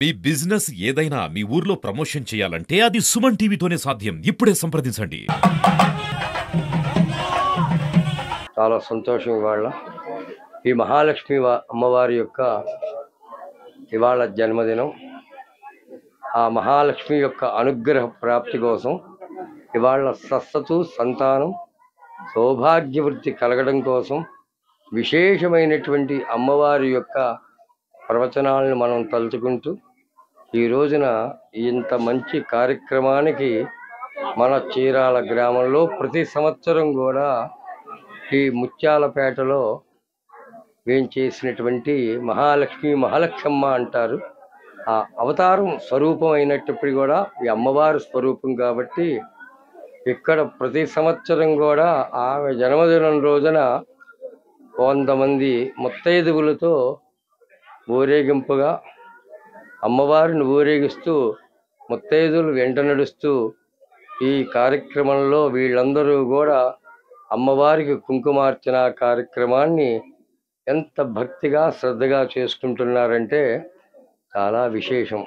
మీ business ఏదైనా మీ ఊర్లో promotion చేయాలంటే అది సుమన్ టీవీతోనే సాధ్యం. ఇప్పుడే సంప్రదించండి. చాలా సంతోషం. ఇవాళ ఈ మహాలక్ష్మి అమ్మవారి యొక్క ఇవాళ జన్మదినం. ఆ మహాలక్ష్మి యొక్క అనుగ్రహ ప్రాప్తి కోసం ఇవాళ సస్తు సంతానం సౌభాగ్యవృద్ధి కలగడం కోసం విశేషమైనటువంటి అమ్మవారి యొక్క ప్రవచనాలను మనం తలుచుకుంటూ ఈ రోజున ఇంత మంచి కార్యక్రమానికి మన చీరాల గ్రామంలో ప్రతి సంవత్సరం కూడా ఈ ముత్యాలపేటలో వేంచేసినటువంటి మహాలక్ష్మమ్మ అంటారు. ఆ అవతారం స్వరూపం అయినప్పటికీ కూడా ఈ అమ్మవారి స్వరూపం కాబట్టి ఇక్కడ ప్రతి సంవత్సరం కూడా ఆమె జన్మదినం రోజున 100 మంది ముత్తైదువులతో ఊరేగింపుగా అమ్మవారిని ఊరేగిస్తూ ముత్తైదువులు వెంట నడుస్తూ ఈ కార్యక్రమంలో వీళ్ళందరూ కూడా అమ్మవారికి కుంకుమార్చన కార్యక్రమాన్ని ఎంత భక్తిగా శ్రద్ధగా చేసుకుంటున్నారంటే చాలా విశేషం.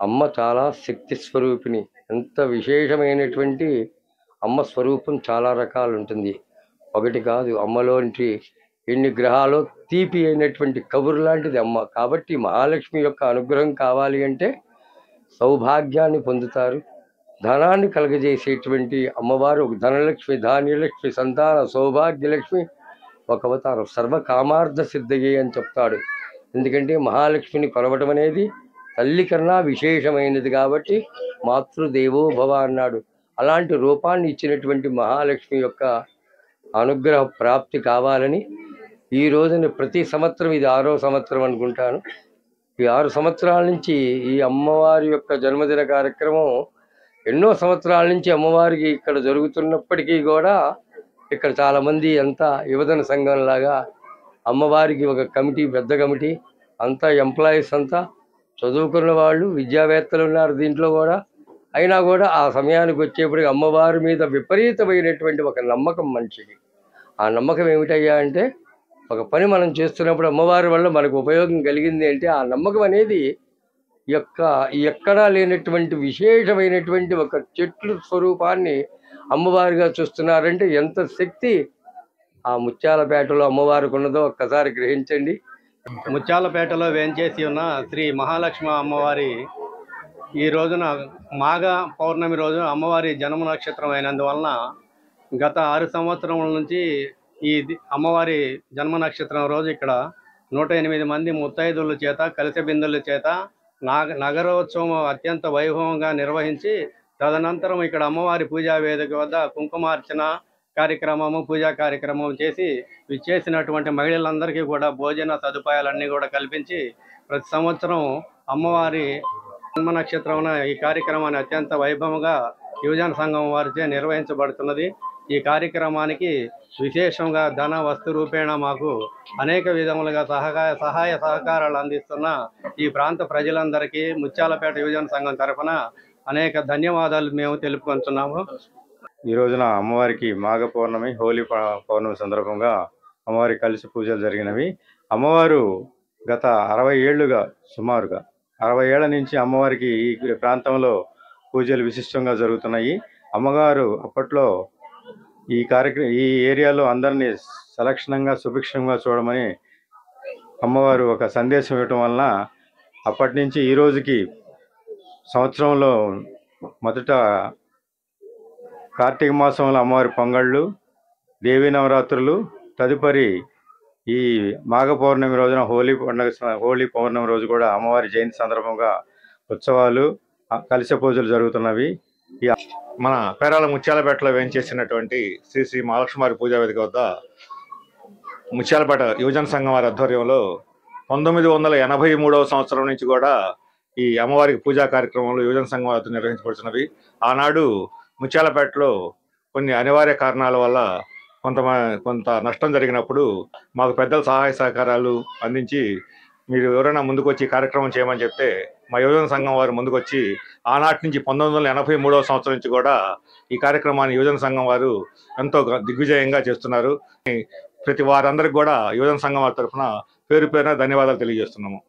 అమ్మ చాలా శక్తి స్వరూపిణి. ఎంత విశేషమైనటువంటి అమ్మ స్వరూపం చాలా రకాలు ఉంటుంది. ఒకటి కాదు, అమ్మలోంటి ఎన్ని గ్రహాలు తీపి అయినటువంటి కబురు లాంటిది అమ్మ. కాబట్టి మహాలక్ష్మి యొక్క అనుగ్రహం కావాలి అంటే సౌభాగ్యాన్ని పొందుతారు, ధనాన్ని కలగజేసేటువంటి అమ్మవారు ఒక ధనలక్ష్మి, ధాన్యలక్ష్మి, సంతాన సౌభాగ్యలక్ష్మి, ఒక అవతారం సర్వకామార్థ సిద్ధయ్యే అని చెప్తాడు. ఎందుకంటే మహాలక్ష్మిని కొలవటం అనేది తల్లి కన్నా విశేషమైనది కాబట్టి మాతృదేవో భవ అన్నాడు. అలాంటి రూపాన్ని ఇచ్చినటువంటి మహాలక్ష్మి యొక్క అనుగ్రహ ప్రాప్తి కావాలని ఈ రోజున ప్రతి సంవత్సరం, ఇది 6వ సంవత్సరం అనుకుంటాను, ఈ 6 సంవత్సరాల నుంచి ఈ అమ్మవారి యొక్క జన్మదిన కార్యక్రమం ఎన్నో సంవత్సరాల నుంచి అమ్మవారికి ఇక్కడ జరుగుతున్నప్పటికీ కూడా ఇక్కడ చాలామంది అంతా యువజన సంఘంలాగా అమ్మవారికి ఒక కమిటీ, పెద్ద కమిటీ, అంతా ఎంప్లాయీస్, అంతా చదువుకున్న వాళ్ళు, విద్యావేత్తలు ఉన్నారు దీంట్లో కూడా. అయినా కూడా ఆ సమయానికి వచ్చేప్పటికి అమ్మవారి మీద విపరీతమైనటువంటి ఒక నమ్మకం మనిషికి. ఆ నమ్మకం ఏమిటయ్యా అంటే ఒక పని మనం చేస్తున్నప్పుడు అమ్మవారి వల్ల మనకు ఉపయోగం కలిగింది అంటే ఆ నమ్మకం అనేది ఎక్కడా లేనటువంటి విశేషమైనటువంటి ఒక చెట్లు స్వరూపాన్ని అమ్మవారిగా చూస్తున్నారంటే ఎంత శక్తి ఆ ముత్యాలపేటలో అమ్మవారికి ఉన్నదో ఒక్కసారి గ్రహించండి. ముత్యాలపేటలో వేంచేసి ఉన్న శ్రీ మహాలక్ష్మి అమ్మవారి ఈ రోజున మాఘ పౌర్ణమి రోజు అమ్మవారి జన్మ నక్షత్రం అయినందువలన గత 6 సంవత్సరముల నుంచి ఈ అమ్మవారి జన్మ నక్షత్రం రోజు ఇక్కడ 108 మంది ముత్తైదుల చేత, కలిసె బిందుల చేత నగరోత్సవం అత్యంత వైభవంగా నిర్వహించి తదనంతరం ఇక్కడ అమ్మవారి పూజా వేదిక వద్ద కుంకుమార్చన కార్యక్రమము, పూజా కార్యక్రమం చేసి విచ్చేసినటువంటి మహిళలందరికీ కూడా భోజన సదుపాయాలన్నీ కూడా కల్పించి ప్రతి సంవత్సరం అమ్మవారి జన్మ నక్షత్రమున ఈ కార్యక్రమాన్ని అత్యంత వైభవంగా యువజన సంఘం వారిచే నిర్వహించబడుతున్నది. ఈ కార్యక్రమానికి విశేషంగా ధన వస్తు రూపేణ మాకు అనేక విధములుగా సహాయ సహకారాలు అందిస్తున్న ఈ ప్రాంత ప్రజలందరికీ ముత్యాలపేట యువజన సంఘం తరఫున అనేక ధన్యవాదాలు మేము తెలుపుకుంటున్నాము. ఈ రోజున అమ్మవారికి మాఘ పౌర్ణమి, హోలీ పౌర్ణమి సందర్భంగా అమ్మవారి కలిసి పూజలు జరిగినవి. అమ్మవారు గత 60 ఏళ్లుగా, సుమారుగా 60 ఏళ్ల నుంచి అమ్మవారికి ఈ ప్రాంతంలో పూజలు విశిష్టంగా జరుగుతున్నాయి. అమ్మగారు అప్పట్లో ఈ ఏరియాలో అందరినీ సలక్షణంగా సుభిక్షంగా చూడమని అమ్మవారు ఒక సందేశం ఇవ్వటం వలన అప్పటి నుంచి ఈ రోజుకి సంవత్సరంలో మొదట కార్తీక మాసంలో అమ్మవారి పొంగళ్ళు, దేవీ నవరాత్రులు, తదుపరి ఈ మాఘ పౌర్ణమి రోజున హోలీ పౌర్ణమి రోజు కూడా అమ్మవారి జయంతి సందర్భంగా ఉత్సవాలు, కలిస పూజలు జరుగుతున్నవి. మన పేరాల ముత్యాలపేటలో వేంచేసినటువంటి శ్రీ శ్రీ మహాలక్ష్మి పూజా వేదిక వద్ద ముత్యాలపేట యువజన సంఘం వారి ఆధ్వర్యంలో 1983వ సంవత్సరం నుంచి కూడా ఈ అమ్మవారికి పూజా కార్యక్రమంలో యువజన సంఘం వారితో నిర్వహించబడుతున్నవి. ఆనాడు ముత్యాలపేటలో కొన్ని అనివార్య కారణాల వల్ల కొంత నష్టం జరిగినప్పుడు మాకు పెద్దల సహాయ సహకారాలు అందించి మీరు ఎవరైనా ముందుకు వచ్చి కార్యక్రమం చేయమని చెప్తే మా యువజన సంఘం వారు ముందుకొచ్చి ఆనాటి నుంచి 1983వ సంవత్సరం నుంచి కూడా ఈ కార్యక్రమాన్ని యువజన సంఘం వారు ఎంతో దిగ్విజయంగా చేస్తున్నారు. ప్రతి వారందరికీ కూడా యువజన సంఘం వారి తరఫున పేరు పేరున ధన్యవాదాలు తెలియజేస్తున్నాము.